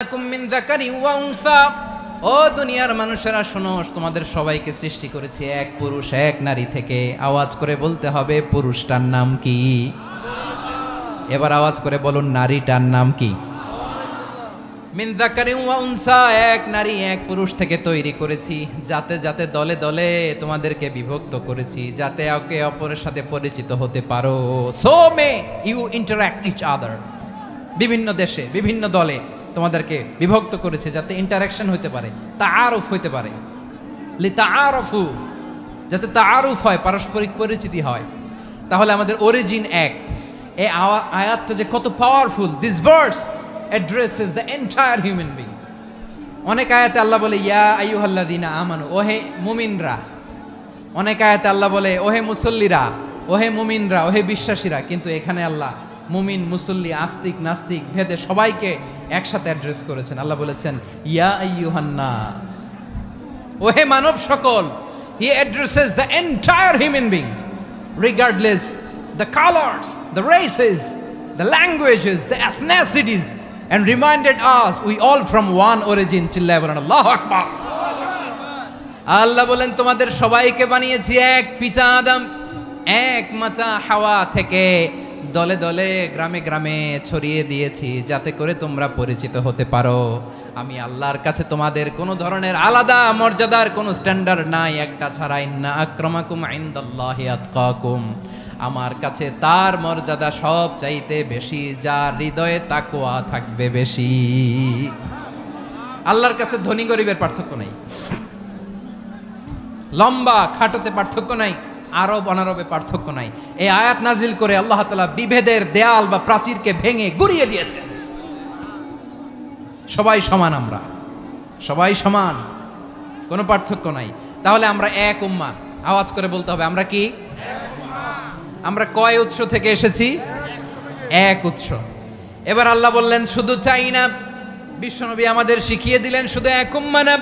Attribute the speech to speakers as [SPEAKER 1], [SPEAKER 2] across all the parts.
[SPEAKER 1] মিন যাকারিন ওয়া উনসা, ও দুনিয়ার মানুষেরা শোনো, তোমাদের সবাইকে সৃষ্টি করেছি এক পুরুষ এক নারী থেকে। আওয়াজ করে বলতে হবে পুরুষটার নাম কি? এবার আওয়াজ করে বলুন নারীটার নাম কি? মিন যাকারিন ওয়া উনসা, এক নারী এক পুরুষ থেকে তৈরি করেছি, যাতে যাতে দলে দলে তোমাদেরকে বিভক্ত করেছি, যাতে একে অপরের সাথে পরিচিত হতে পারো। So may you interact each other. বিভিন্ন দেশে বিভিন্ন দলে তোমাদেরকে বিভক্ত করেছে যাতে ইন্টারাকশন হইতে পারে, তাআরুফ হইতে পারে। লিতাআরফু, যাতে তাআরুফ হয়, পারস্পরিক পরিচিতি হয়। তাহলে আমাদের অরিজিন এক। এই আয়াতটা যে কত powerful! This verse addresses the entire human being. অনেক আয়াতে আল্লাহ বলে ইয়া আইয়ুহাল্লাযীনা আমানু, ওহে মুমিনরা। অনেক আয়াতে আল্লাহ বলে ওহে মুসল্লিরা, ওহে মুমিনরা, ওহে বিশ্বাসীরা। কিন্তু এখানে আল্লাহ মুমিন মুসল্লি আস্তিক নাস্তিক ভেদে সবাইকে একসাথে অ্যাড্রেস করেছেন। আল্লাহ বলেছেন ইয়া আইয়ুহান নাস, ওহে মানব সকল। হি addresses the entire human being regardless the colours, the races, the languages, the এথনিসিটিস, and reminded us we all from one origin. চিল্লায় বলেন আল্লাহু আকবার। আল্লাহ বলেন তোমাদের সবাইকে বানিয়েছি এক পিতা আদম, এক মাতা হাওয়া থেকে, দলে দলে গ্রামে গ্রামে ছড়িয়ে দিয়েছি যাতে করে তোমরা পরিচিত হতে পারো। আমি আল্লাহর কাছে তোমাদের কোনো ধরনের আলাদা মর্যাদার কোনো স্ট্যান্ডার্ড নাই, একটা ছাড়া। ইন্না আক্রামাকুম ইনদাল্লাহি আতকাকুম, আমার কাছে তার মর্যাদা সব চাইতে বেশি যার হৃদয়ে তাকওয়া থাকবে বেশি। আল্লাহর কাছে ধনী গরিবের পার্থক্য নাই, লম্বা খাটোতে পার্থক্য নাই, আরব অনারবে পার্থক্য নাই। এই আয়াত নাজিল করে আল্লাহ তাআলা বিভেদের দেয়াল বা প্রাচীরকে ভেঙে গুড়িয়ে দিয়েছেন। সবাই সমান, আমরা সবাই সমান, কোনো পার্থক্য নাই। তাহলে আমরা এক উম্মাহ। আওয়াজ করে বলতে হবে আমরা কি? আমরা কয় উৎস থেকে এসেছি? এক উৎস। এবার আল্লাহ বললেন শুধু চাই না, বিশ্বনবী আমাদের শিখিয়ে দিলেন শুধু এক উম্মাহ না,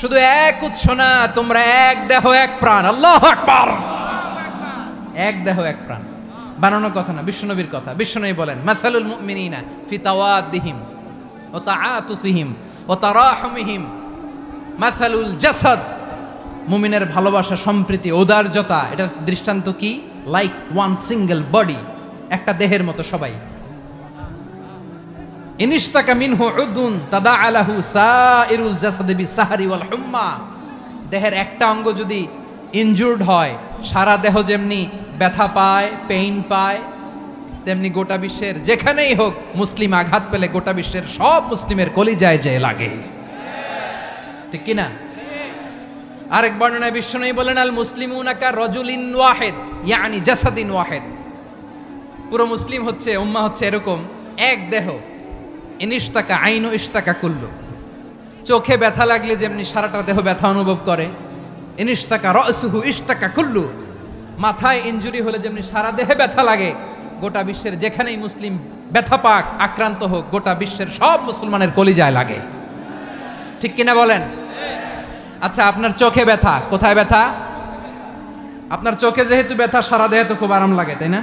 [SPEAKER 1] শুধু এক উৎস না, তোমরা এক দেহ এক প্রাণ। আল্লাহু আকবার। এক দেহ এক প্রাণ বানানোর কথা না, বিশ্বনবীর কথা। বিশ্বনবী বলেন মাসালুল মুমিনিনা ফি তাওয়াদ্দিহিম ওয়া তাআতুফিহিম ওয়া তারাহুমিহিম মাসালুল জাসাদ। মুমিনের ভালোবাসা, সম্প্রীতি, ঔদার্যতা, এটার দৃষ্টান্ত কি? লাইক ওয়ান সিঙ্গেল বডি, একটা দেহের মতো সবাই। ইনিশতাকা মিনহু উদুন তাদাআ লাহু সাইরুল জাসাদি বিসাহরি ওয়াল হুম্মা। দেহের একটা অঙ্গ যদি ইনজুর্ড হয়, সারা দেহ যেমনি ব্যথা পায়, পেইন পায়, তেমনি গোটা বিশ্বের যেখানেই হোক মুসলিম আঘাত পেলে গোটা বিশ্বের সব মুসলিমের কলিজায় যে লাগে, ঠিক কিনা? আরেক বর্ণনায় বিশ্বনবী বলেন আল মুসলিমুনা কা রাজুলিন ওয়াহিদ ইয়ানি জাসাদিন ওয়াহিদ। পুরো মুসলিম হচ্ছে, উম্মাহ হচ্ছে এরকম এক দেহ। ইনিশতাকা আইনু ইশতাকা কুল্লু। চোখে ব্যথা লাগলে যেমনি সারাটা দেহ ব্যথা অনুভব করে, ইনিশতাকা রাসুহু ইশতাকা কুল্লু। মাথায় ইনজুরি হলে যেমনি সারা দেহে ব্যথা লাগে, গোটা বিশ্বের যেখানেই মুসলিম ব্যথা পাক, আক্রান্ত হোক, গোটা বিশ্বের সব মুসলমানের কলিজায় লাগে, ঠিক কিনা বলেন? আচ্ছা, আপনার চোখে ব্যথা, কোথায় ব্যথা? আপনার চোখে যেহেতু ব্যথা, সারা দেহে তো খুব আরাম লাগে, তাই না?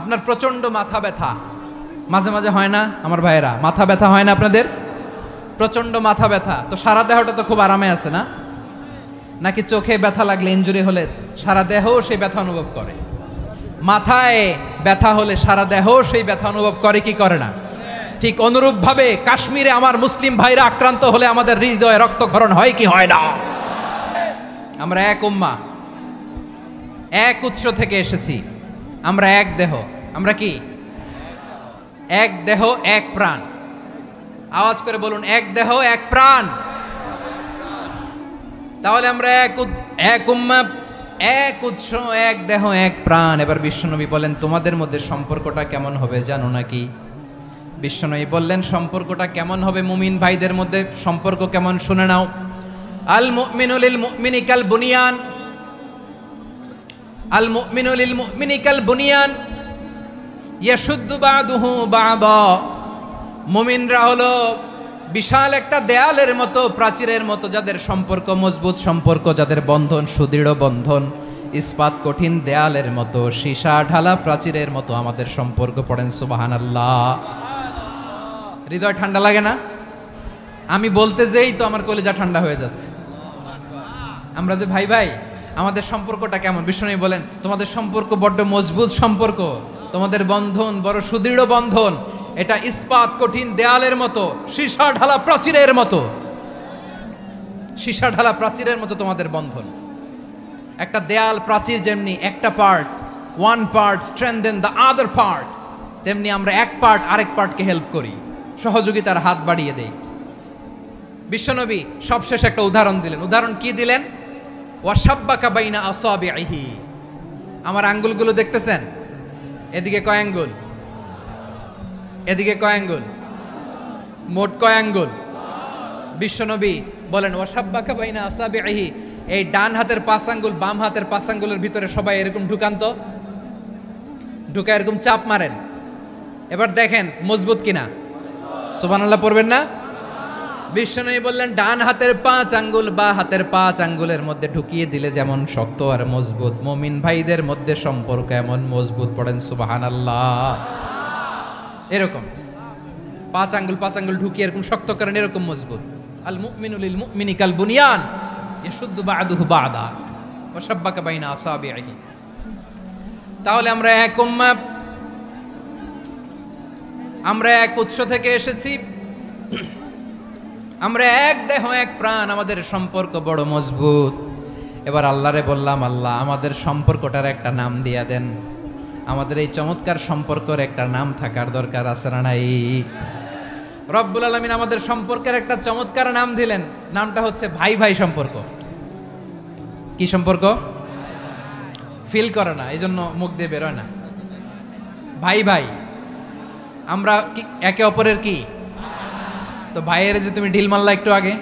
[SPEAKER 1] আপনার প্রচন্ড মাথা ব্যথা মাঝে মাঝে হয় না আমার ভাইয়েরা? মাথা ব্যথা হয় না আপনাদের? প্রচন্ড মাথা ব্যথা, তো সারা দেহটা তো খুব আরামে আছে না? নাকি চোখে ব্যথা লাগলে, ইনজুরি হলে সারা দেহ সেই ব্যথা অনুভব করে? মাথায় ব্যথা হলে সারা দেহ সেই ব্যথা অনুভব করে কি করে না? ঠিক অনুরূপভাবে কাশ্মীরে আমার মুসলিম ভাইরা আক্রান্ত হলে আমাদের হৃদয়ে রক্তক্ষরণ হয় কি হয় না? আমরা এক উম্মাহ, এক উৎস থেকে এসেছি, আমরা এক দেহ। আমরা কি? এক দেহ এক প্রাণ। আওয়াজ করে বলুন এক দেহ এক প্রাণ। তাহলে আমরা এক উম্মাহ, এক উৎস, এক দেহ এক প্রাণ। এবার বিশ্বনবী বলেন তোমাদের মধ্যে সম্পর্কটা কেমন হবে জানো নাকি? বিশ্বনবী বললেন সম্পর্কটা কেমন হবে মুমিন ভাইদের মধ্যে, সম্পর্ক কেমন শুনে নাও। আল মুমিনু লিল মুমিনি কাল বুনিয়ান, আল মুমিনু লিল মুমিনি কাল বুনিয়ান ইয়াশুদ্দু বাদুহু বাদা। মুমিনরা হলো বিশাল একটা দেয়ালের মতো, প্রাচীরের মতো, যাদের সম্পর্ক মজবুত, সম্পর্ক যাদের বন্ধন সুদৃঢ় বন্ধন, ইস্পাত কঠিন দেয়ালের মতো, সীসা ঢালা প্রাচীরের মতো আমাদের সম্পর্ক। পড়েন সুবহানাল্লাহ। হৃদয় ঠান্ডা লাগে না? আমি বলতে যেই তো আমার কলিজা ঠান্ডা হয়ে যাচ্ছে। আমরা যে ভাই ভাই, আমাদের সম্পর্কটা কেমন? বিষ্ণু বলেন তোমাদের সম্পর্ক বড্ড মজবুত সম্পর্ক, তোমাদের বন্ধন বড় সুদৃঢ় বন্ধন, এটা ইস্পাত কঠিন দেয়ালের মতো, সীসা ঢালা প্রাচীরের মতো, সীসা ঢালা প্রাচীরের মতো তোমাদের বন্ধন। একটা দেয়াল প্রাচীর যেমনি একটা part, one part strengthen the other part, তেমনি আমরা এক পার্ট আরেক পার্টকে হেল্প করি, সহযোগিতার হাত বাড়িয়ে দেই। বিশ্বনবী সবশেষ একটা উদাহরণ দিলেন। উদাহরণ কি দিলেন? ওয়াসাব্বাকা বাইনা আসাবিহি, আমার আঙ্গুলগুলো দেখতেছেন? এদিকে কয় আঙ্গুল, এদিকে কয় আঙ্গুল, মোট কয় আঙ্গুল? বিশ্বনবী বলেন ওয়াসাব্বাকা বাইনা আসাবিহি, এই ডান হাতের 5 আঙ্গুল বাম হাতের 5 আঙ্গুলের ভিতরে সবাই এরকম ঢুকান তো, ঢুকা এরকম চাপ মারেন, এবার দেখেন মজবুত কিনা। সুবহানাল্লাহ পড়বেন না? বিশ্বনবী বললেন ডান হাতের 5 আঙ্গুল বা হাতের 5 আঙ্গুলের মধ্যে ঢুকিয়ে দিলে যেমন শক্ত আর মজবুত, মুমিন ভাইদের মধ্যে সম্পর্ক এমন মজবুত। পড়েন সুবহানাল্লাহ। এরকম 5 আঙ্গুল ঢুকিয়ে এরকম শক্ত করেন, এরকম মজবুত। আল মুমিনু লিল মুমিনি কাল বুনিয়ান ইয়াশুদ্দু বা'দুহু বা'দা ওয়া শাব্বাকা বাইনা আসাবিহি। তাহলে আমরা এক উম্মাহ, আমরা এক উৎস থেকে এসেছি, আমরা এক দেহ এক প্রাণ, আমাদের সম্পর্ক বড় মজবুত। এবার আল্লাহরে বললাম, আল্লাহ আমাদের সম্পর্কটার একটা নাম দিয়া দেন। আমাদের এই চমৎকার সম্পর্কের একটা নাম থাকার দরকার আছে না নাই? রব্বুল আলামিন আমাদের সম্পর্কের একটা চমৎকার নাম দিলেন, নামটা হচ্ছে ভাই ভাই সম্পর্ক। কি সম্পর্ক? ফিল করে না, এই জন্য মুখ দিয়ে বেরোয় না। ভাই ভাই, আমরা একে অপরের কি? তো ভাইয়ের যে তুমি ঢিল মারলা একটু আগে,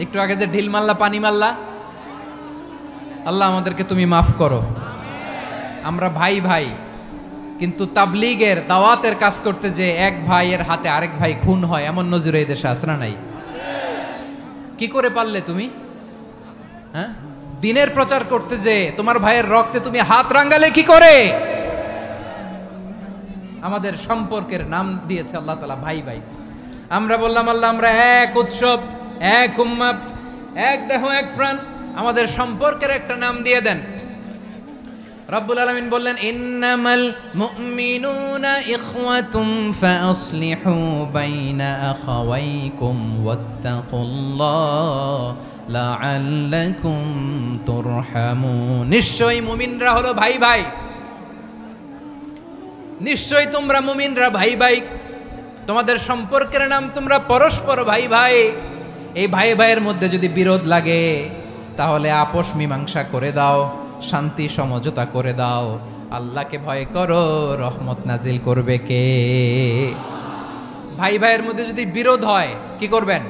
[SPEAKER 1] একটু আগে যে ঢিল মারলা, পানি মারলা, আল্লাহ আমাদেরকে তুমি মাফ করো। আমরা ভাই ভাই, কিন্তু তাবলীগের দাওয়াতের কাজ করতে যে এক ভাইয়ের হাতে আরেক ভাই খুন হয়, এমন নজির এই দেশে আছে না নাই? কি করে পারলে তুমি? হ্যাঁ, দিনের প্রচার করতে যে তোমার ভাইয়ের রক্তে তুমি হাত রাঙ্গালে কি করে? আমাদের সম্পর্কের নাম দিয়েছে আল্লাহ তাআলা ভাই ভাই। আমরা বললাম আল্লাহ আমরা এক উৎসব, এক উম্মাহ, এক দেহ এক প্রাণ, আমাদের সম্পর্কের একটা নাম দিয়ে দেন। রব্বুল আলামিন বললেন ইন্নামাল মুমিনুনা ইখওয়াতুম ফাসলিহু বাইনা আখাওয়াইকুম ওয়াত্তাকুল্লাহ লাআল্লাকুম তুরহামুন। নিশ্চয়ই মুমিনরা হলো ভাই ভাই, নিশ্চয়ই তোমরা মুমিনরা ভাই ভাই, তোমাদের সম্পর্কের নাম তোমরা পরস্পর ভাই ভাই। এই ভাই ভাইয়ের মধ্যে যদি বিরোধ লাগে তাহলে আপোষ মীমাংসা করে দাও, শান্তি সমঝোতা করে দাও। আল্লাহকে ভয় করো, রহমত নাজিল করবে কে? ভাই ভাইয়ের মধ্যে যদি বিরোধ হয় কি করবেন?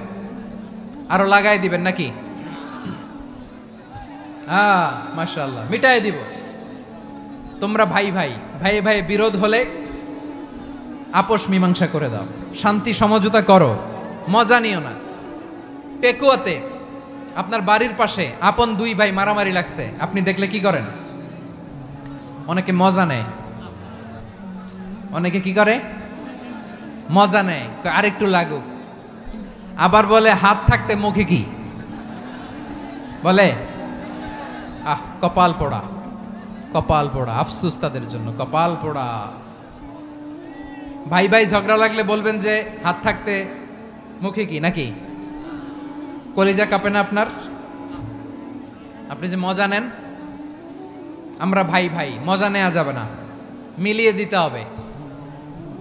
[SPEAKER 1] আরো লাগাই দিবেন নাকি? মাশাআল্লাহ, মিটাই দিব। তোমরা ভাই ভাই, ভাই ভাই বিরোধ হলে আপোষ মীমাংসা করে দাও, শান্তি সমঝোতা করো, মজা নিও না। পেকুয়াতে আপনার বাড়ির পাশে আপন 2 ভাই মারামারি লাগছে, আপনি দেখলে কি করেন? অনেকে মজা নেয়। অনেকে কি করে? মজা নেয়, আরেকটু লাগুক। আবার বলে হাত থাকতে মুখে কি বলে? কপাল পোড়া, কপাল পোড়া। আফসোস তাদের জন্য, কপাল পোড়া। ভাই ভাই ঝগড়া লাগলে বলবেন যে হাত থাকতে মুখে কি, নাকি? কলিজা কাঁপে না আপনার? আপনি যে মজা নেন। আমরা ভাই ভাই, মজা নেওয়া যাবে না, মিলিয়ে দিতে হবে।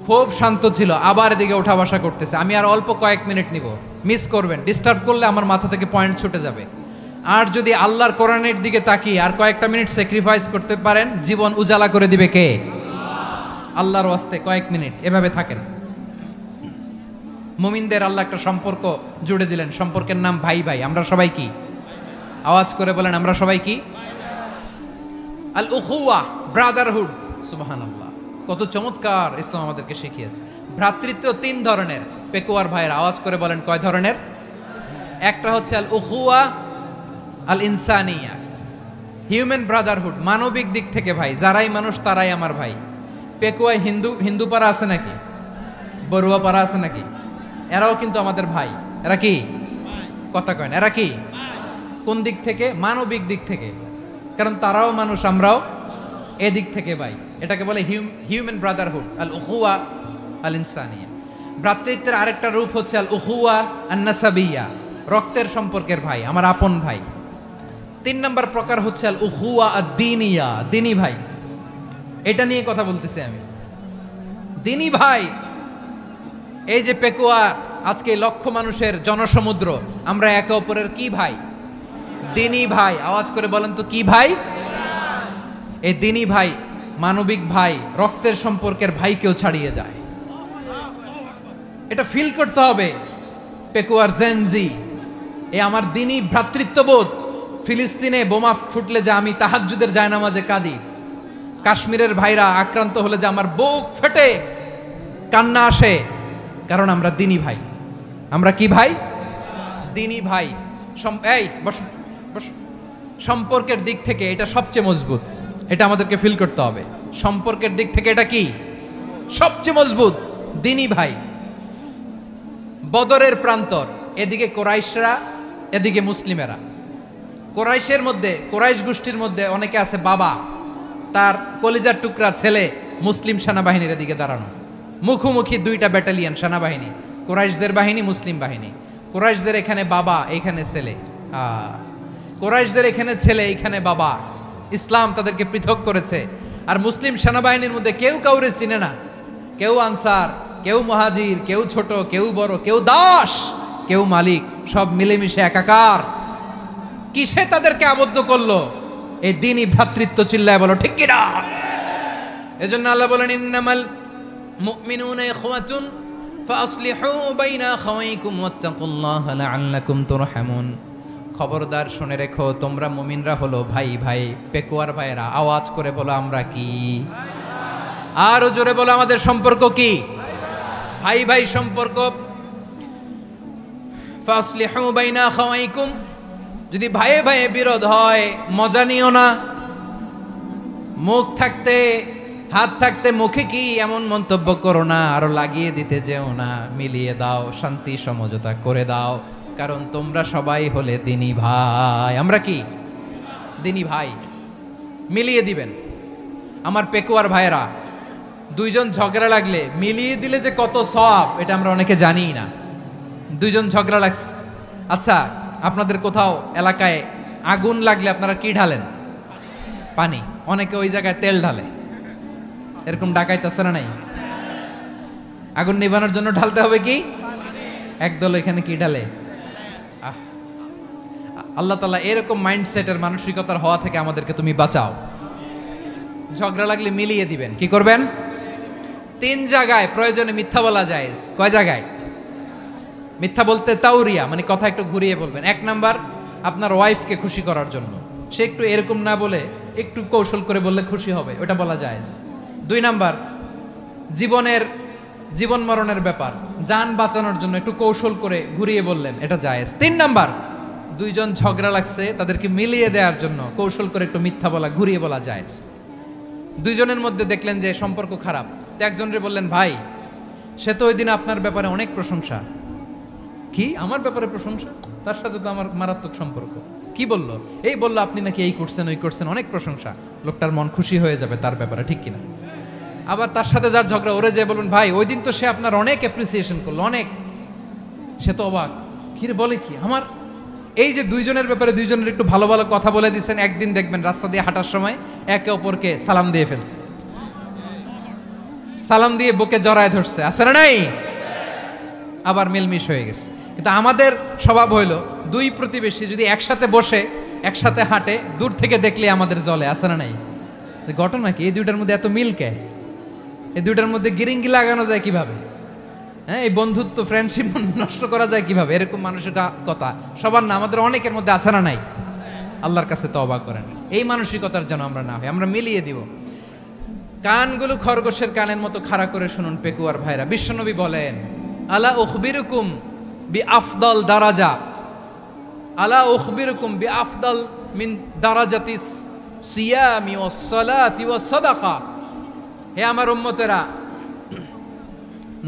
[SPEAKER 1] খুব শান্ত ছিল, আবার এদিকে ওঠা বসা করতেছে। আমি আর অল্প কয়েক মিনিট নিব, মিস করবেন। ডিস্টার্ব করলে আমার মাথা থেকে পয়েন্ট ছুটে যাবে। আর যদি আল্লাহর কোরআনের দিকে তাকিয়ে আর কয়েকটা মিনিট স্যাক্রিফাইস করতে পারেন, জীবন উজালা করে দিবে কে? আল্লাহর ওয়াস্তে কয়েক মিনিট এভাবে থাকেন। মুমিনদের আল্লাহ একটা সম্পর্ক জুড়ে দিলেন, সম্পর্কের নাম ভাই ভাই। আমরা সবাই কি? আওয়াজ করে বলেন, আমরা সবাই কি? আল উখুয়া, ব্রাদারহুড। সুবহানাল্লাহ, কত চমৎকার ইসলাম আমাদেরকে শিখিয়েছে। ভ্রাতৃত্ব 3 ধরনের। পেকুয়ার ভাইয়ের আওয়াজ করে বলেন কয় ধরনের? একটা হচ্ছে আল উখুয়া আল ইনসানিয়া, হিউম্যান ব্রাদারহুড, মানবিক দিক থেকে ভাই, যারাই মানুষ তারাই আমার ভাই। পেকুয়ায় হিন্দু পাড়া আছে নাকি, বড়ুয়া পাড়া আছে নাকি? এরাও কিন্তু আমাদের ভাই। এরা কি কথা কয় না? এরা কি কোন দিক থেকে? মানবিক দিক থেকে, কারণ তারাও মানুষ, আমরাও এদিক থেকে ভাই। এটাকে বলে হিউম্যান ব্রাদারহুড, আল উখুয়া আল ইনসানিয়া। ভ্রাতৃত্বের আরেকটা রূপ হচ্ছে আল উখুয়া আন নাসাবিয়া, রক্তের সম্পর্কের ভাই, আমার আপন ভাই। 3 নম্বর প্রকার হচ্ছে আল উখুয়া আদ-দীনিয়া, দিনী ভাই। এটা নিয়ে কথা বলতেছি আমি। দিনী ভাই, এই যে পেকুয়া, আজকে লক্ষ মানুষের জনসমুদ্র, আমরা একে অপরের কি ভাই? দিনী ভাই। আওয়াজ করে বলেন তো কি ভাই? এই দিনী ভাই, মানবিক ভাই, রক্তের সম্পর্কের ভাইকেও ছাড়িয়ে যায়। এটা ফিল করতে হবে। পেকুয়ার জেনজি, এ আমার দিনী ভ্রাতৃত্ববোধ। ফিলিস্তিনে বোমা ফুটলে যে আমি তাহাজ্জুদের জায়নামাজে কাঁদি, কাশ্মীরের ভাইরা আক্রান্ত হলে যে আমার বুক ফেটে কান্না আসে, কারণ আমরা দিনী ভাই। আমরা কি ভাই? দিনী ভাই। এই বসো বসো। সম্পর্কের দিক থেকে এটা সবচেয়ে মজবুত, এটা আমাদেরকে ফিল করতে হবে। সম্পর্কের দিক থেকে এটা কি সবচেয়ে মজবুত? দিনী ভাই। বদরের প্রান্তর, এদিকে কোরাইশরা, এদিকে মুসলিমেরা। কোরাইশের মধ্যে, কোরাইশ গোষ্ঠীর মধ্যে অনেকে আছে বাবা, তার কলিজার টুকরা ছেলে মুসলিম সেনাবাহিনীর এদিকে দাঁড়ানো, মুখোমুখি 2টা ব্যাটালিয়ন সেনাবাহিনী, কোরাইশদের বাহিনী, মুসলিম বাহিনী। কোরাইশদের এখানে বাবা, এইখানে ছেলে। কোরাইশদের এখানে ছেলে, এইখানে বাবা। ইসলাম তাদেরকে পৃথক করেছে। আর মুসলিম সেনাবাহিনীর মধ্যে কেউ কাউরে চিনে না, কেউ আনসার, কেউ মুহাজির, কেউ ছোট, কেউ বড়, কেউ দাস, কেউ মালিক, সব মিলেমিশে একাকার। কিসে তাদেরকে আবদ্ধ করলো? এই দিনই ভ্রাতৃত্ব। চিল্লায় বলো ঠিক কিনা? এজন্য আল্লাহ বলেন, ইন্নামাল মুমিনুনা ইখওয়াতুন ফাসলিহু বাইনা আখাওয়াইকুম ওয়াত্তাকুল্লাহা লাআল্লাকুম তুরহামুন। খবরদার শুনে রেখো, তোমরা মুমিনরা হলো ভাই ভাই। পেকুয়ার ভাইরা আওয়াজ করে বলো আমরা কি? আরো জোরে বলো আমাদের সম্পর্ক কি? ভাই ভাই সম্পর্ক। ফাসলিহু বাইনা আখাওয়াইকুম, যদি ভাইয়ে ভাইয়ে বিরোধ হয় মজা নিও না। মুখ থাকতে, হাত থাকতে মুখে কি এমন মন্তব্য করো না, আরো লাগিয়ে দিতে যেও না। মিলিয়ে দাও, শান্তি সমঝোতা করে দাও, কারণ তোমরা সবাই হলে দিনী ভাই। আমরা কি দিনী ভাই? মিলিয়ে দিবেন। আমার পেকুয়ার ভাইয়েরা, 2 জন ঝগড়া লাগলে মিলিয়ে দিলে যে কত সওয়াব, এটা আমরা অনেকে জানি না। 2 জন ঝগড়া লাগছে, আচ্ছা আপনাদের কোথাও এলাকায় আগুন লাগলে আপনারা কি ঢালেন? পানি। অনেকে ওই জায়গায় তেল ঢালে। এরকম ডাকাইতে আছে না নাই? আগুন নিভানোর জন্য ঢালতে হবে কি? একদল এখানে কি ঢালে? আল্লাহ তাআলা এরকম মাইন্ডসেটের, মানসিকতার হওয়া থেকে আমাদেরকে তুমি বাঁচাও। ঝগড়া লাগলে মিলিয়ে দিবেন। কি করবেন? 3 জায়গায় প্রয়োজনে মিথ্যা বলা যায়। কয় জায়গায় মিথ্যা বলতে? তাউরিয়া, মানে কথা একটু ঘুরিয়ে বলবেন। 1 নাম্বার, আপনার ওয়াইফকে খুশি করার জন্য, সে একটু এরকম না বলে একটু কৌশল করে বললে খুশি হবে, ওটা বলা যায়। 2 নাম্বার, জীবন মরণের ব্যাপার, জান বাঁচানোর জন্য একটু কৌশল করে ঘুরিয়ে বললেন, এটা জায়েজ। 3 নাম্বার, 2 জন ঝগড়া লাগছে, তাদেরকে মিলিয়ে দেওয়ার জন্য কৌশল করে একটু মিথ্যা বলা, ঘুরিয়ে বলা জায়েজ। 2 জনের মধ্যে দেখলেন যে সম্পর্ক খারাপ, তো একজনরে বললেন, ভাই সে তো ওই দিন আপনার ব্যাপারে অনেক প্রশংসা। কি আমার ব্যাপারে প্রশংসা? তার সাথে তো আমার মারাত্মক সম্পর্ক। কি বললো? এই বললো আপনি নাকি এই করছেন, ওই করছেন, অনেক প্রশংসা। লোকটার মন খুশি হয়ে যাবে তার ব্যাপারে, ঠিক কিনা? আবার তার সাথে যার ঝগড়া, ওরে যে বলুন, ভাই ওই দিন তো সে আপনার অনেক অ্যাপ্রিসিয়েশন করলো, অনেক। সে তো অবাক, কি রে বলে কি আমার? এই যে 2 জনের ব্যাপারে 2 জনের একটু ভালো ভালো কথা বলে দিচ্ছেন, একদিন দেখবেন রাস্তা দিয়ে হাঁটার সময় একে অপরকে সালাম দিয়ে ফেলছে, সালাম দিয়ে বুকে জড়ায় ধরছে, আছে না নাই? আবার মিলমিশ হয়ে গেছে। কিন্তু আমাদের স্বভাব হইল, 2 প্রতিবেশী যদি একসাথে বসে একসাথে হাঁটে, দূর থেকে দেখলে আমাদের জলে, আছে না নাই? ঘটনা কি? এই 2টার মধ্যে এত মিল কে? এই 2টার মধ্যে গিরিঙ্গি লাগানো যায় কিভাবে? হ্যাঁ, এই বন্ধুত্ব, ফ্রেন্ডশিপ নষ্ট করা যায় কিভাবে? এরকম মানুষের কথা সবার না, আমাদের অনেকের মধ্যে আছে না নাই? আল্লাহর কাছে তওবা করেন, এই মানসিকতার যেন আমরা না হই, আমরা মিলিয়ে দিব। কানগুলো খরগোশের কানের মতো খাড়া করে শুনুন পেকুয়ার ভাইরা। বিশ্বনবী বলেন, আলা উখবিরুকুম বিআফদাল দারাজা, আলা উখবিরুকুম বিআফদাল মিন দারাজাতিস সিয়ামি ওয়াস সালাতি ওয়াস সাদাকা। হে আমার উম্মতেরা,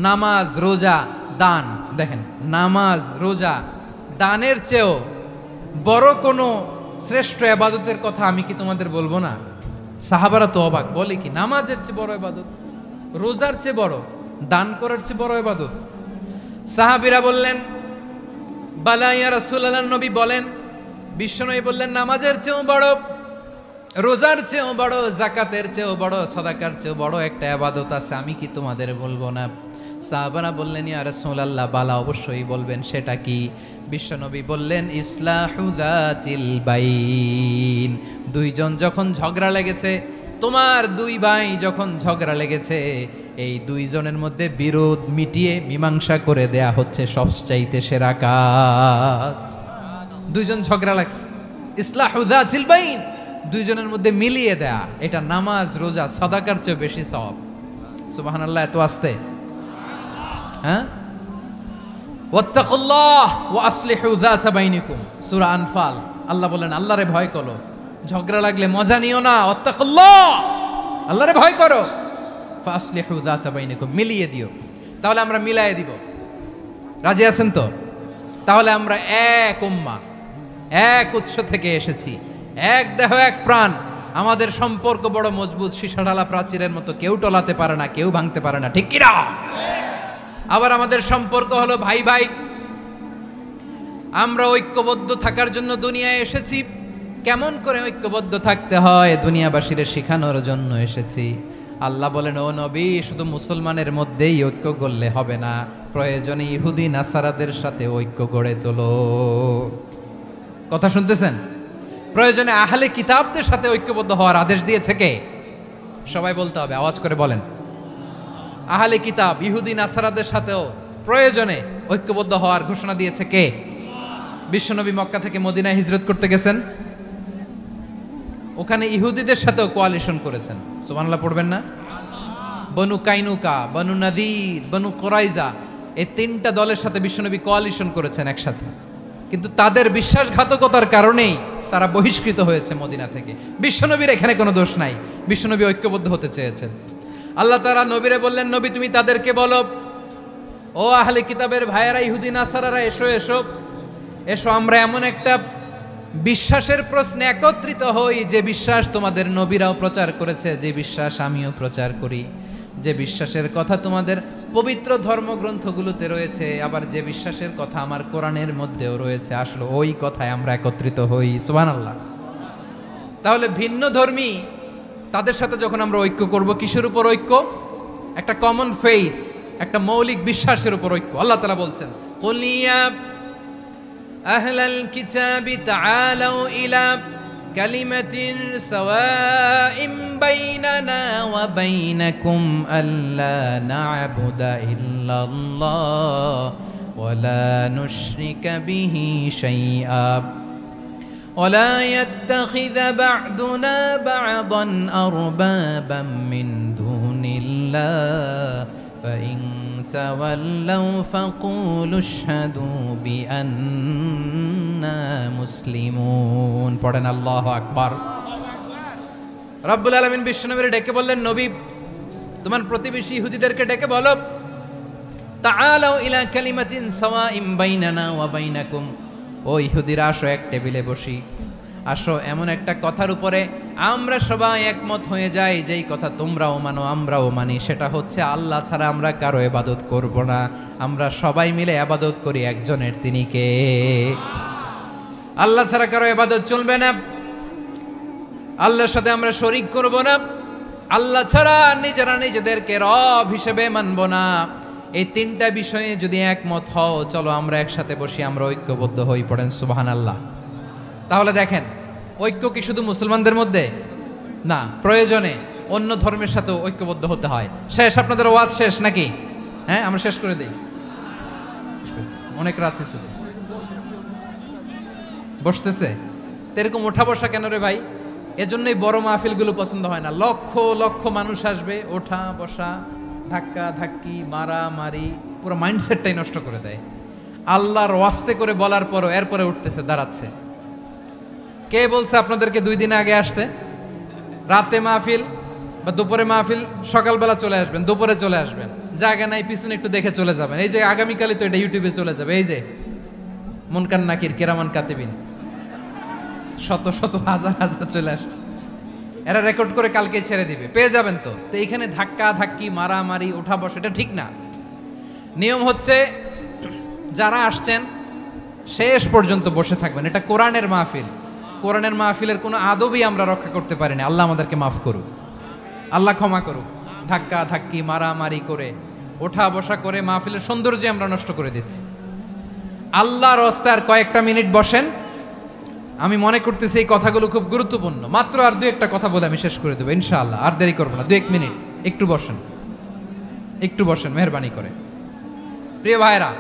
[SPEAKER 1] নামাজ, রোজা, দান, দেখেন নামাজ, রোজা, দানের চেয়েও বড় কোনো শ্রেষ্ঠ ইবাদতের কথা আমি কি তোমাদের বলবো না? সাহাবারা তো অবাক, বলে কি নামাজের চেয়ে বড় ইবাদত, রোজার চেয়ে বড়, দান করার চেয়ে বড় ইবাদত? সাহাবীরা বললেন বালা ইয়া রাসূলুল্লাহ, নবী বলেন, বিশ্বনবী বললেন নামাজের চেয়েও বড়, রোজার চেয়েও বড়, যাকাতের চেয়েও বড়, সাদাকার চেয়েও বড় একটা ইবাদত আছে, আমি কি তোমাদের বলবো না? সাহাবারা বললেন ইয়া রাসূলুল্লাহ, বালা অবশ্যই বলবেন, সেটা কি? বিশ্বনবী বললেন ইসলাহু যাতিল বাইন। দুইজন যখন ঝগড়া লেগেছে, তোমার দুই ভাই যখন ঝগড়া লেগেছে, এই দুইজনের মধ্যে বিরোধ মিটিয়ে মীমাংসা করে দেয়া হচ্ছে সবচাইতে সেরা কাজ। দুইজন ঝগড়া লাগছে, ইসলাহু যাতিল বাইন, দুইজনের মধ্যে মিলিয়ে দেয়া, এটা নামাজ, রোজা, সাদাকার চেয়ে বেশি সওয়াব। সুবহানাল্লাহ, এত আস্তে, হ্যাঁ? ওয়াত্তাকুল্লাহ ওয়া আসলিহু যাতা বাইনিকুম, সূরা আনফাল। আল্লাহ বলেন আল্লাহরে ভয় করো, ঝগড়া লাগলে মজা নিও না, ওয়াত্তাকুল্লাহ, আল্লাহরে ভয় করো, ফাসলিহু যাতা বাইনিকুম, মিলিয়ে দিও। তাহলে আমরা মিলায়ে দিব, রাজি আছেন তো? তাহলে আমরা এক উম্মাহ, এক উৎস থেকে এসেছি, এক দেহ এক প্রাণ, আমাদের সম্পর্ক বড় মজবুত, সীসাঢালা প্রাচীরের মতো, কেউ টলাতে পারে না, কেউ ভাঙতে পারে না, ঠিক কি না? আবার আমাদের সম্পর্ক হলো ভাই ভাই, আমরা ঐক্যবদ্ধ থাকার জন্য দুনিয়ায় এসেছি। কেমন করে ঐক্যবদ্ধ থাকতে হয় দুনিয়াবাসীর শেখানোর জন্য এসেছি। আল্লাহ বলেন ও নবী, শুধু মুসলমানের মধ্যেই ঐক্য গড়লে হবে না, প্রয়োজনে ইহুদি নাসারাদের সাথে ঐক্য গড়ে তোলো। কথা শুনতেছেন? প্রয়োজনে আহলে কিতাবদের সাথে ঐক্যবদ্ধ হওয়ার আদেশ দিয়েছে কে? সবাই বলতে হবে, আওয়াজ করে বলেন। আহলে কিতাব, ইহুদি নাসারাদের সাথেও প্রয়োজনে ঐক্যবদ্ধ হওয়ার ঘোষণা দিয়েছে কে? বিশ্বনবী মক্কা থেকে মদিনায় হিজরত করতে গেছেন, ওখানে ইহুদিদের সাথেও কোয়ালিশন করেছেন। সুবহানাল্লাহ পড়বেন না? বনু কাইনুকা, বনু নাদির, বনু কুরাইজা, এই তিনটা দলের সাথে বিশ্বনবী কোয়ালিশন করেছেন একসাথে, কিন্তু তাদের বিশ্বাসঘাতকতার কারণেই তারা বহিষ্কৃত হয়েছে মদিনা থেকে। বিশ্বনবীর এখানে কোনো দোষ নাই, বিশ্বনবী ঐক্যবদ্ধ হতে চেয়েছেন। আল্লাহ তাআলা নবীরে বললেন, নবী তুমি তাদেরকে বলো, ও আহলে কিতাবের ভাইয়েরা, ইহুদি নাসারারা, এসো এসো এসো, আমরা এমন একটা বিশ্বাসের প্রশ্নে একত্রিত হই, যে বিশ্বাস তোমাদের নবীরাও প্রচার করেছে, যে বিশ্বাস আমিও প্রচার করি, যে বিশ্বাসের কথা তোমাদের পবিত্র ধর্মগ্রন্থগুলোতে রয়েছে, আবার যে বিশ্বাসের কথা আমার কোরআনের মধ্যেও রয়েছে, আসলে ওই কথায় আমরা একত্রিত হই। সুবহানাল্লাহ। তাহলে ভিন্ন ধর্মী তাদের সাথে যখন আমরা ঐক্য করব, কিসের উপর ঐক্য? একটা কমন ফেইথ, একটা মৌলিক বিশ্বাসের উপর ঐক্য। আল্লাহ তাআলা বলছেন, কুল ইয়া আহলাল কিতাবি তাআলাউ ইলা কালিমাতিন সাওয়াইম বাইনানা ওয়া বাইনাকুম আল্লা না'বুদা ইল্লাল্লাহ ওয়া লা নুশরিকা বিহি শাইআ ولا يتخذ بعضنا بعضا أربابا من دون الله فإن تولوا فقولوا اشهدوا بأننا مسلمون। পড়েন আল্লাহু আকবার। রব্বুল আলামিন বিশ্বনবীর ডেকে বললেন, নবী তোমার প্রতিবেশী ইহুদিদেরকে ডেকে বলো, তাআলাউ ইলা কালিমাতিন সাওয়াইম বাইনানা ওয়া বাইনাকুম, ও ইহুদিরা আসো, এক টেবিলে বসি, আসো এমন একটা কথার উপরে আমরা সবাই একমত হয়ে যাই, যেই কথা তোমরাও মানো আমরাও মানি, সেটা হচ্ছে আল্লাহ ছাড়া আমরা কারো ইবাদত করব না, আমরা সবাই মিলে ইবাদত করি একজনের, তিনি কে? আল্লাহ ছাড়া কারো ইবাদত চলবে না, আল্লাহর সাথে আমরা শরীক করব না, আল্লাহ ছাড়া নিজেরা নিজেদেরকে রব হিসেবে মানব না। এই তিনটা বিষয়ে যদি একমত হও, চলো আমরা একসাথে বসি, আমরা ঐক্যবদ্ধ হই। পড়েন সুবহানাল্লাহ। তাহলে দেখেন, ঐক্য কি শুধু মুসলমানদের মধ্যে না, প্রয়োজনে অন্য ধর্মের সাথেও ঐক্যবদ্ধ হতে হয়। শেষ, আপনাদের ওয়াজ শেষ নাকি? হ্যাঁ, আমরা শেষ করে দিই, অনেক রাত হয়েছে। বসতেছে তো এরকম ওঠা বসা কেন রে ভাই? এজন্যই বড় মাহফিলগুলো পছন্দ হয় না। লক্ষ লক্ষ মানুষ আসবে, ওঠা বসা, ধাক্কা ধাক্কি, মারামারি, পুরো মাইন্ডসেটটাই নষ্ট করে দেয়। আল্লাহর ওয়াস্তে করে বলার পরও এরপরে উঠতেছে, দাঁড়াচ্ছে। কে বলছে আপনাদেরকে 2 দিন আগে আসতে? রাতে মাহফিল, বা দুপুরে মাহফিল সকালবেলা চলে আসবেন, দুপুরে চলে আসবেন, জায়গা নাই পিছনে একটু দেখে চলে যাবেন। এই যে আগামীকালই তো এটা ইউটিউবে চলে যাবে, এই যে মুনকার নাকির কিরামান কাতিবিন শত শত হাজার হাজার চলে আসছে, এরা রেকর্ড করে কালকে ছেড়ে দিবে, পেয়ে যাবেন। তো এইখানে ধাক্কা ধাক্কি মারামারি ওঠা বসা এটা ঠিক না। নিয়ম হচ্ছে যারা আসছেন শেষ পর্যন্ত বসে থাকবেন। এটা কোরআনের মাহফিল, কোরআনের মাহফিলের কোনো আদবই আমরা রক্ষা করতে পারিনি। আল্লাহ আমাদেরকে মাফ করুক, আল্লাহ ক্ষমা করুক। ধাক্কা ধাক্কি মারামারি করে ওঠা বসা করে মাহফিলের সৌন্দর্য আমরা নষ্ট করে দিচ্ছি। আল্লাহর রাস্তায় আর কয়েকটা মিনিট বসেন। আমি মনে করতেছি এই কথাগুলো খুব গুরুত্বপূর্ণ। মাত্র আর দু একটা কথা বলে আমি শেষ করে দেবো ইনশাআল্লাহ, আর দেরি করবো না। 2-1 মিনিট একটু বসেন, একটু বসেন মেহরবানি করে। প্রিয় ভাইরা,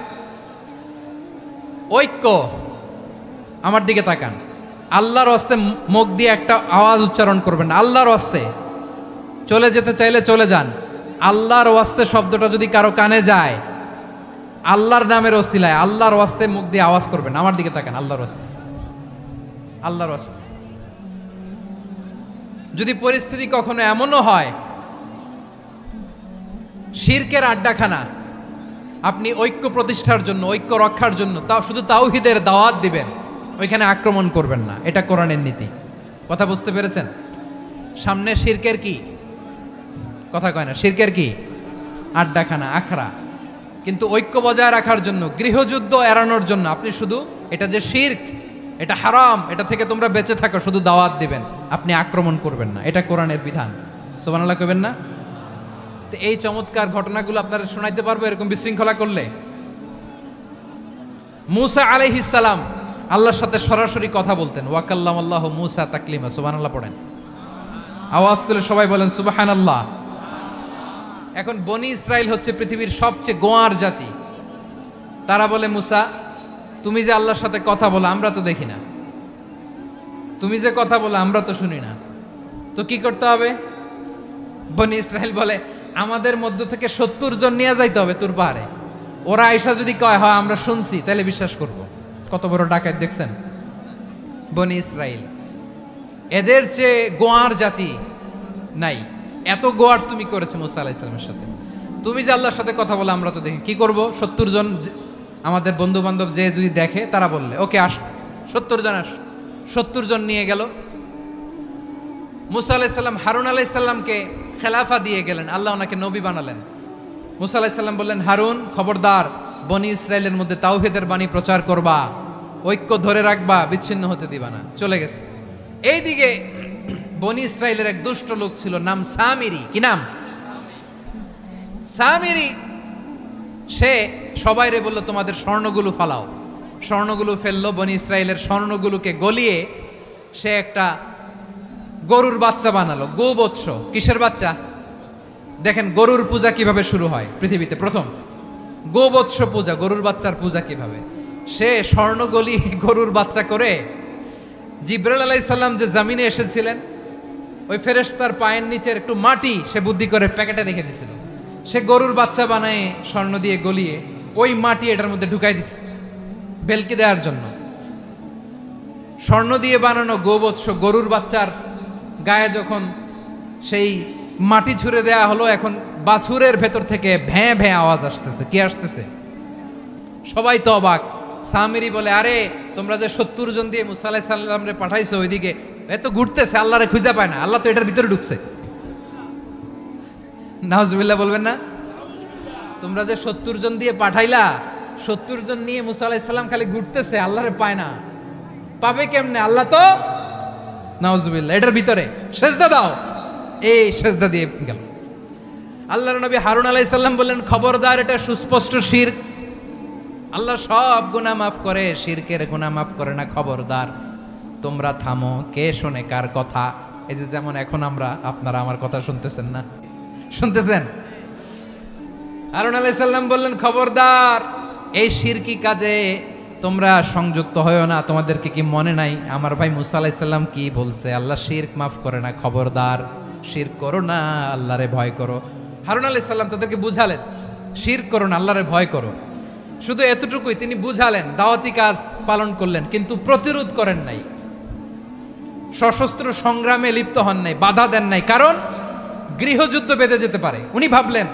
[SPEAKER 1] ঐক্য, আমার দিকে তাকান। আল্লাহর রাস্তায় মুখ দিয়ে একটা আওয়াজ উচ্চারণ করবেন না। আল্লাহর রাস্তায় চলে যেতে চাইলে চলে যান। আল্লাহর ওয়াস্তে শব্দটা যদি কারো কানে যায়, আল্লাহর নামের ওসিলায় আল্লাহর ওয়াস্তে মুখ দিয়ে আওয়াজ করবেন। আমার দিকে তাকান, আল্লাহর ওয়াস্তে, আল্লাহর ওয়াস্তে। যদি পরিস্থিতি কখনো এমনও হয় শিরকের আড্ডাখানা, আপনি ঐক্য প্রতিষ্ঠার জন্য, ঐক্য রক্ষার জন্য তাও শুধু তাওহীদের দাওয়াত দিবেন, ওইখানে আক্রমণ করবেন না। এটা কোরআনের নীতি। কথা বুঝতে পেরেছেন? সামনে শিরকের কি কথা কয় না, শিরকের কি আড্ডাখানা, আখড়া। কিন্তু ঐক্য বজায় রাখার জন্য, গৃহযুদ্ধ এড়ানোর জন্য আপনি শুধু এটা যে শিরক, এটা হারাম, এটা থেকে তোমরা বেঁচে থাকো, শুধু দাওয়াত দিবেন, আপনি আক্রমণ করবেন না। এটা কোরআনের বিধান। সুবহানাল্লাহ কইবেন না? তো এই চমৎকার ঘটনাগুলো আপনারা শোনাইতে পারবো এরকম বিশৃঙ্খলা করলে। মূসা আলাইহিস সালাম আল্লাহর সাথে সরাসরি কথা বলতেন। ওয়াকাল্লামাল্লাহু মূসা তাকলিমা। সুবহানাল্লাহ পড়েন, আওয়াজ তুলে সবাই বলেন সুবহানাল্লাহ। এখন বনি ইসরাইল হচ্ছে পৃথিবীর সবচেয়ে গোয়ার জাতি। তারা বলে, মূসা তুমি যে আল্লাহর সাথে কথা বলো আমরা তো দেখি না, তুমি যে কথা বলো আমরা তো শুনি না, তো কি করতে হবে? বনি ইসরাইল বলে, আমাদের মধ্য থেকে 70 জন নিয়ে যাইতে হবে তোর পাহাড়ে। ওরা আয়সা যদি কয় হয় আমরা শুনছি, তাহলে বিশ্বাস করব। কত বড় ডাকাত দেখছেন বনি ইসরাইল। এদের চেয়ে গোয়ার জাতি নাই। এত গোয়ার তুমি করেছে মূসা আলাইহিস সালামের সাথে। তুমি যে আল্লাহর সাথে কথা বলে আমরা তো দেখি, কি করব? 70 জন আমাদের বন্ধু বান্ধব যে যদি দেখে, তারা বললে ওকে আস, 70 জন আস। 70 জন নিয়ে গেল। মূসা আলাইহিস সালাম হারুন আলাইহিস সালামকে খেলাফা দিয়ে গেলেন, আল্লাহ ওনাকে নবী বানালেন। মূসা আলাইহিস সালাম বললেন, হারুন খবরদার, বনি ইসরাইলের মধ্যে তাওহীদের বাণী প্রচার করবা, ঐক্য ধরে রাখবা, বিচ্ছিন্ন হতে দিবা না। চলে গেছে। এইদিকে বনি ইসরাইলের এক দুষ্ট লোক ছিল, নাম সামিরি। কি নাম? সামিরি। সে সবাইরে বলল, তোমাদের স্বর্ণগুলো ফালাও। স্বর্ণগুলো ফেললো। বনি ইসরাইলের স্বর্ণগুলোকে গলিয়ে সে একটা গরুর বাচ্চা বানালো। গোবৎস। কিসের বাচ্চা? দেখেন গরুর পূজা কিভাবে শুরু হয় পৃথিবীতে প্রথম। গোবৎস পূজা, গরুর বাচ্চার পূজা কিভাবে। সে স্বর্ণ গলি গরুর বাচ্চা করে, জিবরাইল আলাইহিস সালাম যে জমিনে এসেছিলেন, ওই ফেরেশতার পায়ের নিচের একটু মাটি সে বুদ্ধি করে প্যাকেটে রেখে দিছিল। সে গরুর বাচ্চা বানায় স্বর্ণ দিয়ে গলিয়ে ওই মাটি এটার মধ্যে ঢুকাই দিছে বেলকি দেওয়ার জন্য। স্বর্ণ দিয়ে বানানো গোবৎস গরুর বাচ্চার গায়ে যখন সেই মাটি ছুঁড়ে দেয়া হলো, এখন বাছুরের ভেতর থেকে ভ্যাঁ ভ্যাঁ আওয়াজ আসতেছে। কি আসতেছে? সবাই তো অবাক। সামিরি বলে, আরে তোমরা যে 70 জন দিয়ে মূসা আলাইহিস সালামরে পাঠাইছো, ওইদিকে এত ঘুরতেছে, আল্লাহরে খুঁজে পায় না, আল্লাহ তো এটার ভিতরে ঢুকছে। নাউজুবিল্লাহ বলবেন না? তোমরা যে 70 জন দিয়ে পাঠাইলা, 70 জন নিয়ে মূসা আলাইহিস সালাম খালি ঘুরতেছে, আল্লাহরে পায় না। পাবে কেমনে? আল্লাহ তো, নাউজুবিল্লাহ, এটার ভিতরে সেজদা দাও। এই সেজদা দিয়ে গেল। আল্লাহর নবী হারুন আলাইহিস সালাম বললেন, খবরদার, এটা সুস্পষ্ট শিরক। আল্লাহ সব গুনাহ মাফ করে, শিরকের গুনাহ মাফ করে না। খবরদার, তোমরা থামো। কে শোনে কার কথা? এই যে যেমন এখন আপনারা আমার কথা শুনতেছেন না? শুনতেছেন? হারুন আলাইহিস সালাম বললেন, খবরদার, এই শিরকি কাজে তোমরা সংযুক্ত হয়ো না। তোমাদেরকে কি মনে নাই আমার ভাই মূসা আলাইহিস সালাম কি বলছে? আল্লাহ শিরক মাফ করে না। খবরদার, শিরক করো না, আল্লাহরে ভয় করো। হারুন আলাইহিস সালাম তাদেরকে বুঝালেন, শিরক করো না, আল্লাহরে ভয় করো। শুধু এতটুকুই তিনি বুঝালেন, দাওয়াতি কাজ পালন করলেন, কিন্তু প্রতিরোধ করেন নাই, সশস্ত্র সংগ্রামে লিপ্ত হন নাই, বাধা দেন নাই। কারণ গৃহযুদ্ধ বেঁধে যেতে পারে। উনি ভাবলেন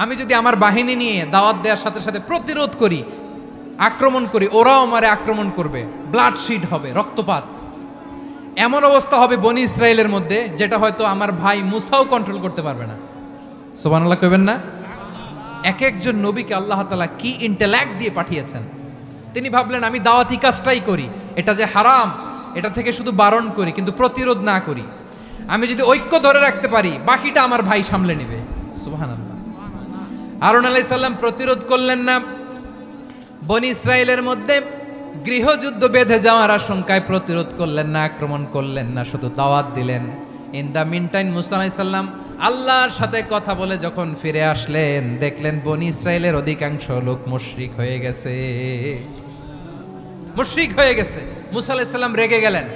[SPEAKER 1] আমি যদি আমার বাহিনী নিয়ে দাওয়াত দেওয়ার সাথে সাথে প্রতিরোধ করি, আক্রমণ করি, ওরাও আমারে আক্রমণ করবে, ব্লাডশিড হবে, রক্তপাত, এমন অবস্থা হবে বনি ইসরায়েলের মধ্যে যেটা হয়তো আমার ভাই মুসাও কন্ট্রোল করতে পারবে না। সুবহানাল্লাহ কইবেন না? এক একজন নবীকে আল্লাহ তাআলা কি ইন্টেলেক্ট দিয়ে পাঠিয়েছেন। তিনি ভাবলেন আমি দাওয়াতি কাজটাই করি, এটা যে হারাম এটা থেকে শুধু বারণ করি কিন্তু প্রতিরোধ না করি। আমি যদি ঐক্য ধরে রাখতে পারি বাকিটা আমার ভাই সামলে নেবে। সুবহানাল্লাহ। হারুন আলাইহিস সালাম প্রতিরোধ করলেন না, বনি ইসরায়েলের মধ্যে গৃহযুদ্ধ বেঁধে যাওয়ার আশঙ্কায় প্রতিরোধ করলেন না, আক্রমণ করলেন না, শুধু দাওয়াত দিলেন। ইন দা মিন টাইম মুসা আলাইহিস সালাম আল্লাহর সাথে কথা বলে যখন ফিরে আসলেন, দেখলেন বনি ইসরায়েলের অধিকাংশ লোক মুশরিক হয়ে গেছে, মুশরিক হয়ে গেছে। মুসা আলাইহিস সালাম রেগে গেলেন।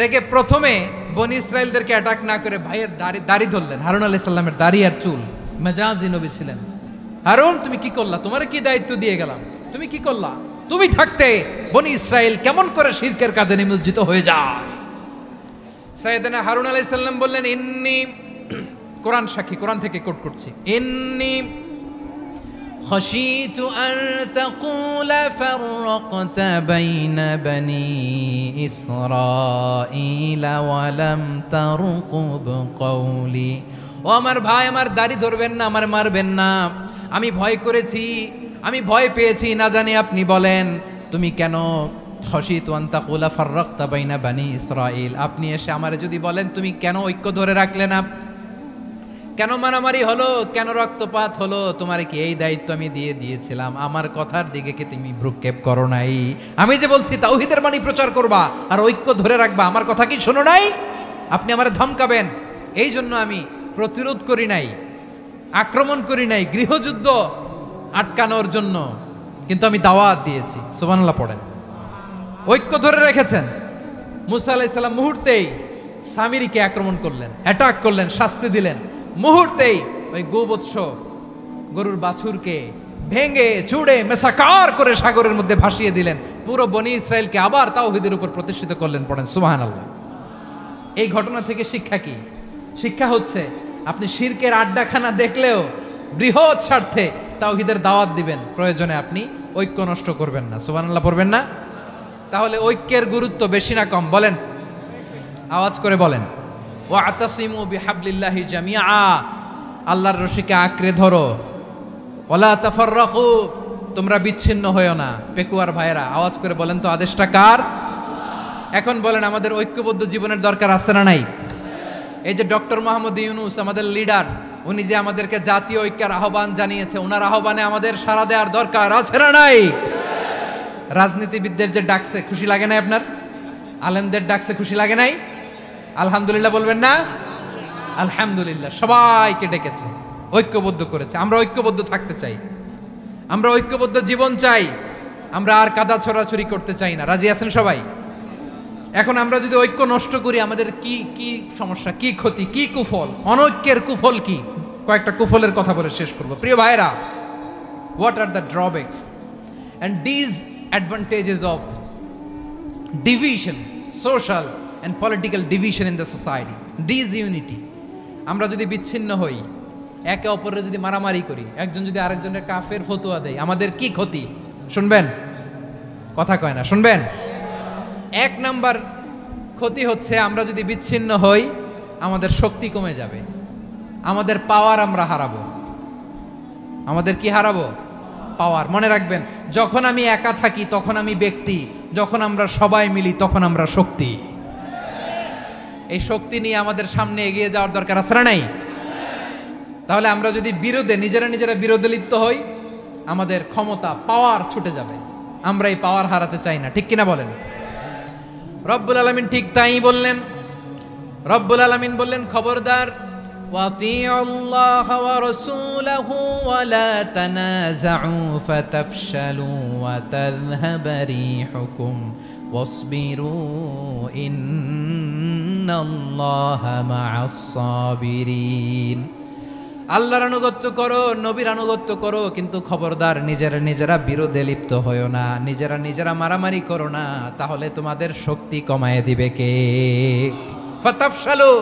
[SPEAKER 1] রেগে প্রথমে বনি ইসরায়েলদেরকে অ্যাটাক না করে ভাইয়ের দাড়ি ধরলেন। হারুন আলাইহিস সালামের দাড়ি আর চুল, মেজাজি নবী ছিলেন। হারুন তুমি কি করলা? তোমারে কি দায়িত্ব দিয়ে গেলাম, তুমি কি করলা? তুমি থাকতে বনি ইসরায়েল কেমন করে শিরকের কাজে নিমজ্জিত হয়ে যায়? সাইয়েদনা হারুন আলাইহিস সালাম বললেন ইন্নী, কোরআন সাক্ষী, কোরআন থেকে কোট করছি, ইন্নী খাশিতু আন তাকুলা ফাররাকতা বাইনা বনি ইসরাঈলা ওয়া লাম তারকুব কওলি। ও আমার ভাই, আমার দাড়ি ধরবেন না, আমার মারবেন না। আমি ভয় করেছি, আমি ভয় পেয়েছি, না জানি আপনি বলেন তুমি কেন খাশিতু আন তাকুলা ফাররাকতা বাইনা বনি ইসরাঈল, আপনি এসে আমারে যদি বলেন তুমি কেন ঐক্য ধরে রাখলে না, কেন মারামারি হলো, কেন রক্তপাত হলো, তোমার কি এই দায়িত্ব আমি দিয়ে দিয়েছিলাম? আমার কথার দিকে কি তুমি ভ্রুক্ষেপ করো নাই? আমি যে বলছি তাওহীদের বাণী প্রচার করবা আর ঐক্য ধরে রাখবা, আমার কথা কি শোনো নাই? আপনি আমারে ধমকাবেন, এই জন্য আমি প্রতিরোধ করি নাই, আক্রমণ করি নাই, গৃহযুদ্ধ আটকানোর জন্য কিন্তু আমি দাওয়াত দিয়েছি। সুবহানাল্লাহ পড়েন। ঐক্য ধরে রেখেছেন। মুসা আলাইহিস সালাম মুহূর্তেই সামিরীকে আক্রমণ করলেন, অ্যাটাক করলেন, শাস্তি দিলেন। মুহূর্তেই ওই গোবৎস গরুর বাছুরকে ভেঙে চুড়ে মেসাকার করে সাগরের মধ্যে ভাসিয়ে দিলেন। পুরো বনি ইসরায়েলকে আবার তাওহীদের উপর প্রতিষ্ঠিত করলেন। পড়েন সুবহানাল্লাহ। এই ঘটনা থেকে শিক্ষা কি? শিক্ষা হচ্ছে আপনি শিরকের আড্ডাখানা দেখলেও বৃহৎ স্বার্থে তাওহীদের দাওয়াত দিবেন, প্রয়োজনে আপনি ঐক্য নষ্ট করবেন না। সুবহানাল্লাহ পড়বেন না? তাহলে ঐক্যের গুরুত্ব বেশি না কম? বলেন, আওয়াজ করে বলেন। ওয়াতাসিমু বিহাবলিল্লাহি জামিআ, আল্লাহর রশিকে আঁকড়ে ধরো। ওয়ালা তাফাররাকু, তোমরা বিচ্ছিন্ন হয়ো না। পেকুয়ার ভাইয়েরা আওয়াজ করে বলেন তো আদেশটা কার? এখন বলেন আমাদের ঐক্যবদ্ধ জীবনের দরকার আছে না নাই? এই যে ডক্টর মোহাম্মদ ইউনূস আমাদের লিডার, উনি যে আমাদেরকে জাতীয় ঐক্যের আহ্বান জানিয়েছে, ওনার আহ্বানে আমাদের সাড়া দেওয়ার দরকার আছে না নাই? রাজনীতিবিদদের যে ডাকছে খুশি লাগে নাই আপনার? আলেমদের ডাকছে খুশি লাগে নাই? আলহামদুলিল্লাহ বলবেন না? আলহামদুলিল্লাহ। সবাইকে ডেকেছে, ঐক্যবদ্ধ করেছে। আমরা ঐক্যবদ্ধ থাকতে চাই, আমরা ঐক্যবদ্ধ জীবন চাই, আমরা আর কাদা ছড়াছড়ি করতে চাই না। রাজি আছেন সবাই? এখন আমরা যদি ঐক্য নষ্ট করি আমাদের কি কি সমস্যা, কি ক্ষতি, কি কুফল? অনৈক্যের কুফল কি? কয়েকটা কুফলের কথা বলে শেষ করব। প্রিয় ভাইরা, what are the drawbacks and disadvantages of division, social and political division in the society, disunity? আমরা যদি বিচ্ছিন্ন হই, একে অপরের যদি মারামারি করি, একজন যদি আরেকজনের কাফের ফতোয়া দেয়, আমাদের কি ক্ষতি? শুনবেন? কথা কয় না, শুনবেন? এক নাম্বার ক্ষতি হচ্ছে আমরা যদি বিচ্ছিন্ন হই আমাদের শক্তি কমে যাবে, আমাদের পাওয়ার আমরা হারাবো। আমাদের কি হারাবো? পাওয়ার। মনে রাখবেন, যখন আমি একা থাকি তখন আমি ব্যক্তি, যখন আমরা সবাই মিলি তখন আমরা শক্তি। এই শক্তি নিয়ে আমাদের সামনে এগিয়ে যাওয়ার দরকার আছে না নাই? তাহলে আমরা যদি নিজেরা বিরোধে লিপ্ত হই আমাদের ক্ষমতা, পাওয়ার ছুটে যাবে। আমরা এই পাওয়ার হারাতে চাই না, ঠিক কিনা বলেন? রব্বুল আলামিন ঠিক তাই বললেন। রব্বুল আলামিন বললেন, খবরদার, ওয়াতিউল্লাহ ওয়া রাসূলাহু ওয়া লা তানাযাউ ফাতাফশালু ওয়া তাযহাবা রিহুকুম ওয়াসবিরু ইন্নাল্লাহা মা'আস সাবিরিন। আল্লাহর আনুগত্য করো, নবীর আনুগত্য করো, কিন্তু খবরদার নিজেরা বিরোধে লিপ্ত হয়ো না, নিজেরা মারামারি করো না, তাহলে তোমাদের শক্তি কমায় দিবে কে? ফাতাফশালু,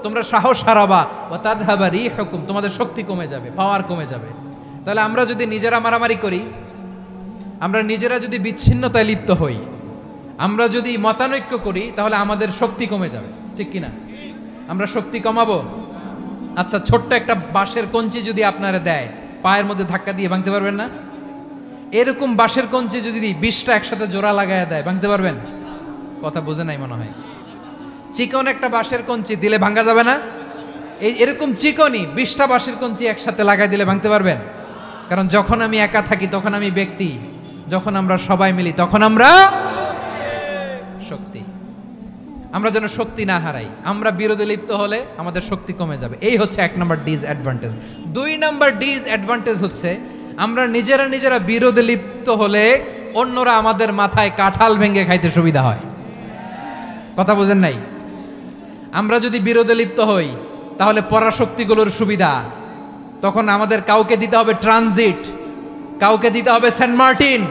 [SPEAKER 1] তোমরা সাহস হারাবা, ওয়া তাযহাবা রিহুকুম, তোমাদের শক্তি কমে যাবে, পাওয়ার কমে যাবে। তাহলে আমরা যদি নিজেরা মারামারি করি, আমরা নিজেরা যদি বিচ্ছিন্নতায় লিপ্ত হই, আমরা যদি মতানৈক্য করি, তাহলে আমাদের শক্তি কমে যাবে, ঠিক কিনা? আমরা শক্তি কমাবো। আচ্ছা, ছোট্ট একটা বাঁশের কঞ্চি যদি আপনারা দেয়, পায়ের মধ্যে ধাক্কা দিয়ে ভাঙতে পারবেন না? এরকম বাঁশের কঞ্চি যদি 20টা একসাথে জোড়া লাগায় দেয়, ভাঙতে পারবেন? কথা বোঝে নাই মনে হয়। চিকন একটা বাঁশের কঞ্চি দিলে ভাঙা যাবে না? এরকম চিকনই 20টা বাঁশের কঞ্চি একসাথে লাগাই দিলে ভাঙতে পারবেন? কারণ যখন আমি একা থাকি তখন আমি ব্যক্তি, যখন আমরা সবাই মিলি তখন আমরা শক্তি। আমরা যেন শক্তি না হারাই। আমরা বিরোধে লিপ্ত হলে আমাদের শক্তি কমে যাবে। এই হচ্ছে 1 নম্বর ডিসঅ্যাডভান্টেজ। 2 নম্বর ডিসঅ্যাডভান্টেজ হচ্ছে আমরা নিজেরা বিরোধে লিপ্ত হলে অন্যরা আমাদের মাথায় কাঁঠাল ভেঙে খাইতে সুবিধা হয়। কথা বোঝেন নাই? আমরা যদি বিরোধে লিপ্ত হই তাহলে পরাশক্তিগুলোর সুবিধা, তখন আমাদের কাউকে দিতে হবে ট্রানজিট, কাউকে দিতে হবে সেন্ট মার্টিন,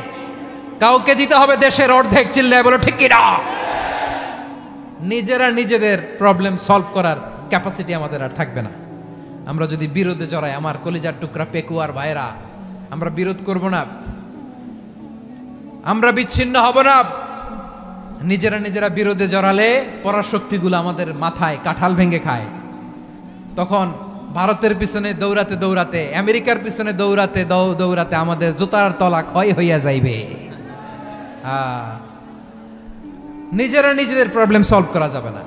[SPEAKER 1] কাউকে দিতে হবে দেশের অর্ধেক। চিল্লায় বলো ঠিক কিনা? নিজেরা নিজেদের প্রবলেম সলভ করার ক্যাপাসিটি আমাদের আর থাকবে না। আমরা যদি বিরোধে জড়াই, আমার কলিজার টুকরা পেকুয়ার ভাইরা, আমরা বিরোধ করব না, আমরা বিচ্ছিন্ন হব না। নিজেরা বিরোধে জড়ালে পরাশক্তিগুলো আমাদের মাথায় কাঁঠাল ভেঙে খায়। তখন ভারতের পিছনে দৌড়াতে দৌড়াতে, আমেরিকার পিছনে দৌড়াতে দৌড়াতে আমাদের জুতার তলা ক্ষয় হইয়া যাইবে। নিজেরা নিজেদের প্রবলেম সলভ করা যাবে না।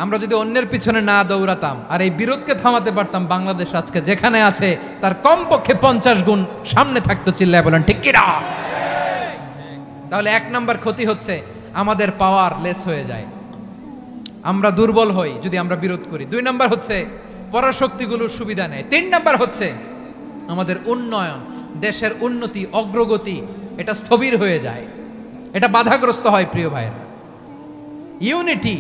[SPEAKER 1] আমরা যদি অন্যের পিছনে না দৌড়াতাম আর এই বিরোধকে থামাতে পারতাম, বাংলাদেশ আজকে যেখানে আছে তার কমপক্ষে 50 গুণ সামনে থাকতো। চিল্লায় বলেন ঠিক কিনা? তাহলে 1 নম্বর ক্ষতি হচ্ছে আমাদের পাওয়ার লেস হয়ে যায়, আমরা দুর্বল হই যদি আমরা বিরোধ করি। 2 নম্বর হচ্ছে পরাশক্তিগুলোর সুবিধা নেয়। 3 নম্বর হচ্ছে আমাদের উন্নয়ন, দেশের উন্নতি, অগ্রগতি, এটা স্থবির হয়ে যায়, এটা বাধাগ্রস্ত হয়। প্রিয় ভাইরা, ইউনিটি,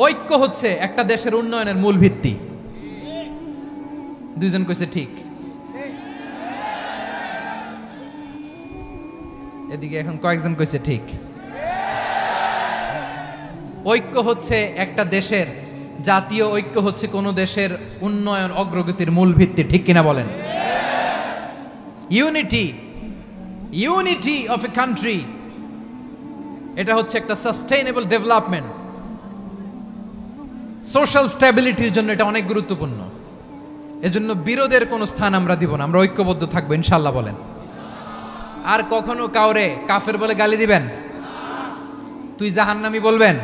[SPEAKER 1] ঐক্য হচ্ছে একটা দেশের উন্নয়নের মূল ভিত্তি। 2 জন কইছে ঠিক। এদিকে এখন কয়েকজন কইছে ঠিক। ঐক্য হচ্ছে একটা দেশের, জাতীয় ঐক্য হচ্ছে কোন দেশের উন্নয়ন অগ্রগতির মূল ভিত্তি, ঠিক কিনা বলেন? ইউনিটি অফ এ কান্ট্রি, এটা হচ্ছে একটা সাস্টেইনেবল ডেভেলপমেন্ট, সোশ্যাল স্ট্যাবিলিটির জন্য এটা অনেক গুরুত্বপূর্ণ। এজন্য বিরোধের কোনো স্থান আমরা দিব না, আমরা ঐক্যবদ্ধ থাকবো ইনশাআল্লাহ বলেন। আর কখনো কাউরে কাফের বলে গালি দিবেন? তুই জাহান্নামী বলবেন?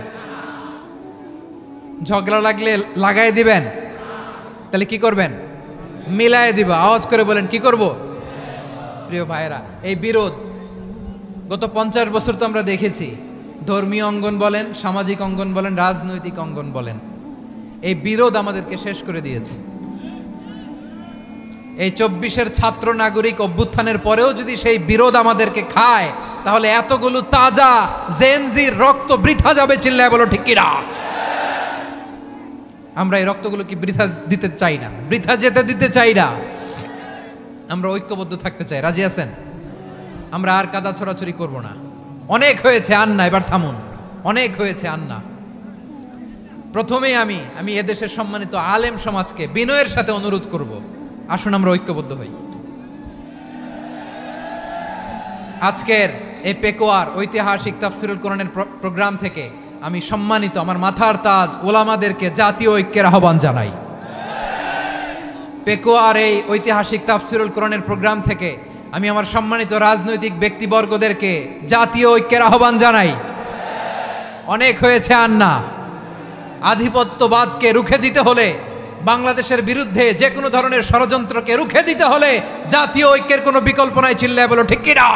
[SPEAKER 1] ঝগড়া লাগলে লাগাই দিবেন? তাহলে কি করবেন? মিলায় দিবা। আওয়াজ করে বলেন কি করব? প্রিয় ভাইরা, এই বিরোধ গত 50 বছর তো আমরা দেখেছি, ধর্মীয় অঙ্গন বলেন, সামাজিক অঙ্গন বলেন, রাজনৈতিক অঙ্গন বলেন, এই বিরোধ আমাদেরকে শেষ করে দিয়েছে। এই 24-এর ছাত্র নাগরিক অভ্যুত্থানের পরেও যদি সেই বিরোধ আমাদেরকে খায়, তাহলে এতগুলো তাজা জেনজির রক্ত বৃথা যাবে। চিল্লায় বলো ঠিক কিনা? আমরা এই রক্তগুলো কি বৃথা দিতে চাই না, বৃথা যেতে দিতে চাই না। আমরা ঐক্যবদ্ধ থাকতে চাই। রাজি আছেন? আমরা আর কাদা ছড়াছড়ি করব না। অনেক হয়েছে আন্না, এবার থামুন। অনেক হয়েছে আন্না। প্রথমেই আমি এদেশের সম্মানিত আলেম সমাজকে বিনয়ের সাথে অনুরোধ করব, আসুন আমরা ঐক্যবদ্ধ হই। আজকের এই পেকুয়ার ঐতিহাসিক তাফসিরুল কোরআনের প্রোগ্রাম থেকে আমি সম্মানিত আমার মাথার তাজ ওলামাদেরকে জাতীয় ঐক্যের আহ্বান জানাই। পেকুয়ার এই ঐতিহাসিক তাফসিরুল কোরআনের প্রোগ্রাম থেকে আমি আমার সম্মানিত রাজনৈতিক ব্যক্তিবর্গদেরকে জাতীয় ঐক্যের আহ্বান জানাই। অনেক হয়েছে আন্না। আধিপত্যবাদকে রুখে দিতে হলে, বাংলাদেশের বিরুদ্ধে যে কোনো ধরনের ষড়যন্ত্রকে রুখে দিতে হলে জাতীয় ঐক্যের কোনো বিকল্প নাই। চিল্লায় বলো ঠিক কিনা?